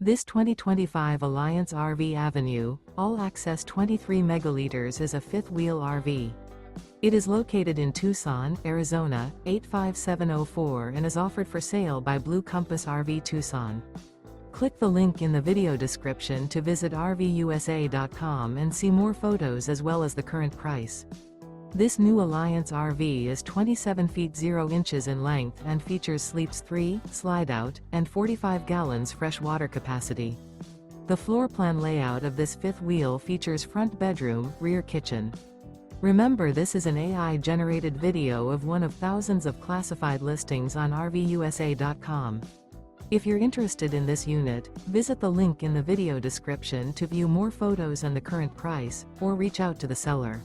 This 2025 Alliance RV Avenue, all-access 23 megaliters is a fifth-wheel RV. It is located in Tucson, Arizona, 85704 and is offered for sale by Blue Compass RV Tucson. Click the link in the video description to visit RVUSA.com and see more photos as well as the current price. This new Alliance RV is 27 feet 0 inches in length and features sleeps 3, slide-out, and 45 gallons fresh water capacity. The floor plan layout of this fifth wheel features front bedroom, rear kitchen. Remember, this is an AI-generated video of one of thousands of classified listings on RVUSA.com. If you're interested in this unit, visit the link in the video description to view more photos and the current price, or reach out to the seller.